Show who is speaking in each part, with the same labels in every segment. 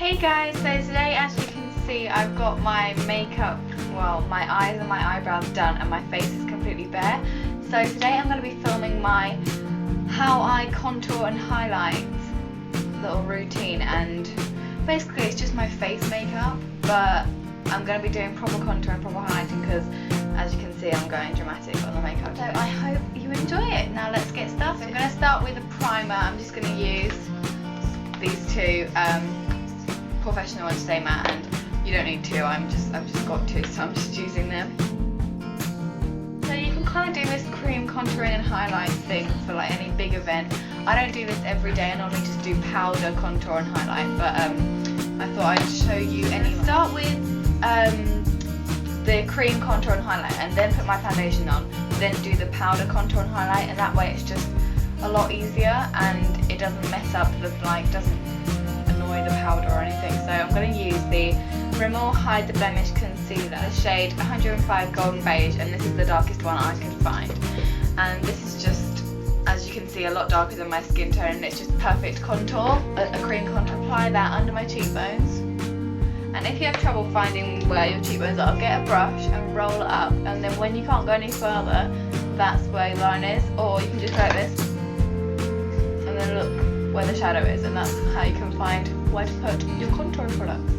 Speaker 1: Hey guys, so today as you can see I've got my makeup, well my eyes and my eyebrows done and my face is completely bare. So today I'm going to be filming my how I contour and highlight little routine, and basically it's just my face makeup, but I'm going to be doing proper contour and proper highlighting because as you can see I'm going dramatic on the makeup. So I hope you enjoy it. Now let's get started. I'm going to start with a primer. I'm just going to use these two professional ones today, Matt, and you don't need two, I've just got two, so I'm just using them. So you can kind of do this cream contouring and highlight thing for like any big event. I don't do this every day, I normally just do powder, contour and highlight, but I thought I'd show you anyway. Start with the cream contour and highlight and then put my foundation on, then do the powder contour and highlight, and that way it's just a lot easier and it doesn't mess up the, doesn't annoy the powder or anything. So I'm going to use the Rimmel Hide the Blemish Concealer, the shade 105 Golden Beige, and this is the darkest one I can find. And this is just, as you can see, a lot darker than my skin tone, and it's just perfect contour, a cream contour. Apply that under my cheekbones. And if you have trouble finding where your cheekbones are, get a brush and roll it up, and then when you can't go any further, that's where your line is, or you can just go like this, and then look where the shadow is, and that's how you can find where to put your contouring products.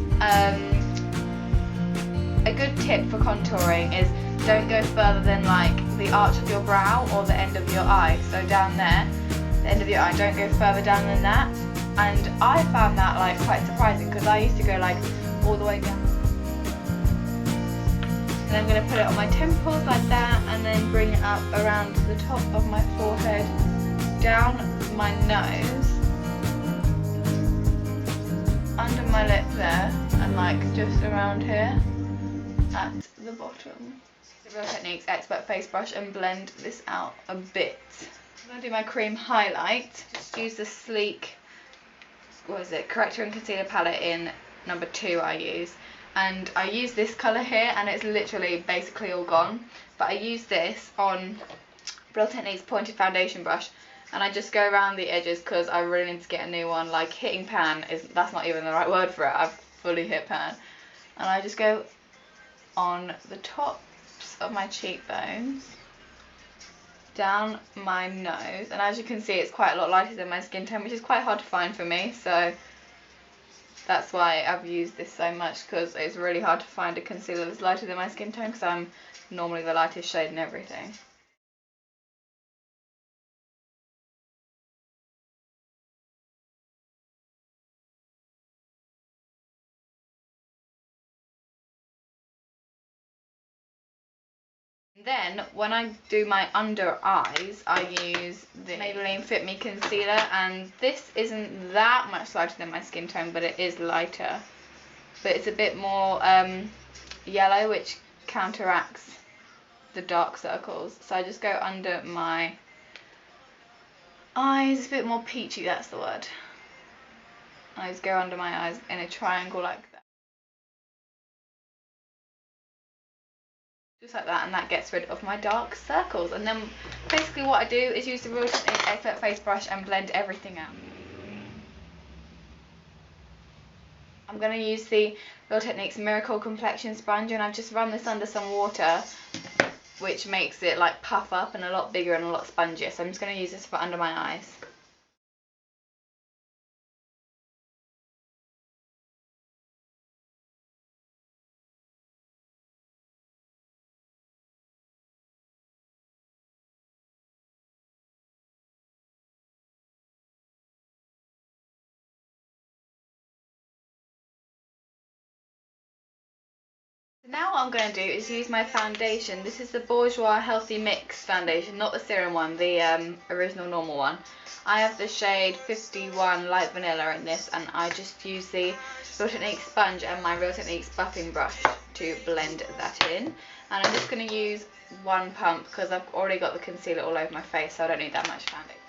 Speaker 1: A good tip for contouring is don't go further than like the arch of your brow or the end of your eye. So down there, the end of your eye, don't go further down than that. And I found that like quite surprising because I used to go like all the way down. And I'm going to put it on my temples like that, and then bring it up around the top of my forehead, down my nose, under my lip there, and like just around here at the bottom. The Real Techniques Expert Face Brush and blend this out a bit. I'm going to do my cream highlight. Just use the sleek, Corrector and Concealer palette in number 2 I use. And I use this colour here and it's literally basically all gone. But I use this on Real Techniques Pointed Foundation Brush, and I just go around the edges because I really need to get a new one. Like hitting pan that's not even the right word for it. I've fully hit pan. And I just go on the tops of my cheekbones, down my nose, and as you can see it's quite a lot lighter than my skin tone, which is quite hard to find for me, so that's why I've used this so much, because it's really hard to find a concealer that's lighter than my skin tone because I'm normally the lightest shade in everything. Then when I do my under eyes, I use the Maybelline Fit Me Concealer, and this isn't that much lighter than my skin tone, but it is lighter. But it's a bit more yellow, which counteracts the dark circles. So I just go under my eyes, a bit more peachy, that's the word. I just go under my eyes in a triangle like that. Just like that, and that gets rid of my dark circles. And then basically what I do is use the Real Techniques Expert Face Brush and blend everything out. I'm going to use the Real Techniques Miracle Complexion Sponge, and I've just run this under some water, which makes it like puff up and a lot bigger and a lot spongier. So I'm just going to use this for under my eyes. Now what I'm going to do is use my foundation. This is the Bourjois Healthy Mix foundation, not the serum one, the original normal one. I have the shade 51 Light Vanilla in this, and I just use the Real Techniques sponge and my Real Techniques buffing brush to blend that in. And I'm just going to use one pump because I've already got the concealer all over my face, so I don't need that much foundation.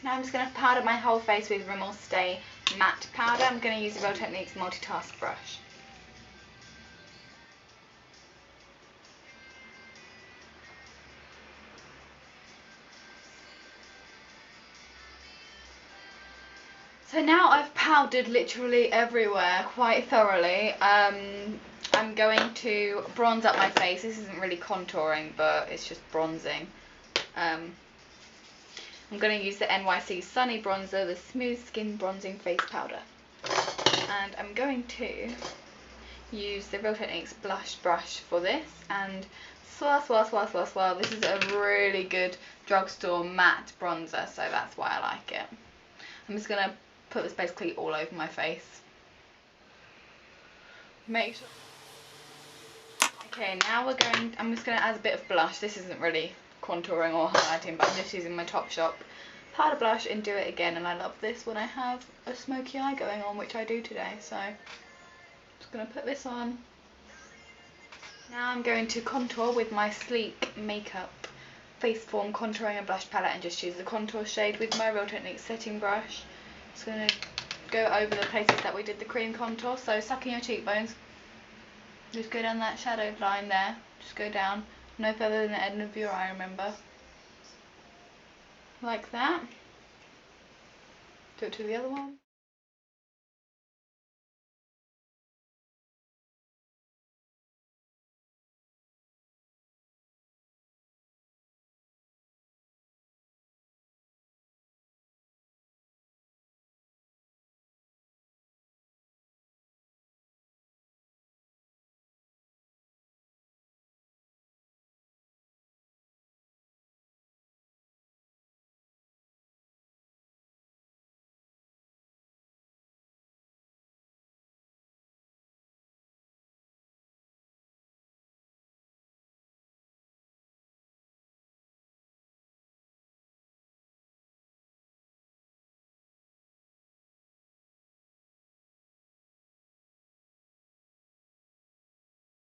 Speaker 1: Now I'm just going to powder my whole face with Rimmel Stay Matte Powder. I'm going to use the Real Techniques Multitask Brush. So now I've powdered literally everywhere quite thoroughly. I'm going to bronze up my face. This isn't really contouring, but it's just bronzing. I'm going to use the NYC Sunny Bronzer, the Smooth Skin Bronzing Face Powder. And I'm going to use the Real Techniques Blush Brush for this and swirl, swirl, swirl, swirl, swirl. This is a really good drugstore matte bronzer, so that's why I like it. I'm just going to put this basically all over my face. Make sure. Okay, now I'm just going to add a bit of blush. This isn't really contouring or highlighting, but I'm just using my Topshop powder blush and Do It Again, and I love this when I have a smoky eye going on, which I do today, so I'm just going to put this on. Now I'm going to contour with my Sleek Makeup Face Form Contouring and Blush Palette and just use the contour shade with my Real Techniques setting brush. Just going to go over the places that we did the cream contour, so suck in your cheekbones. Just go down that shadow line there, just go down, no further than the end of your eye, remember. Like that. Do it to the other one.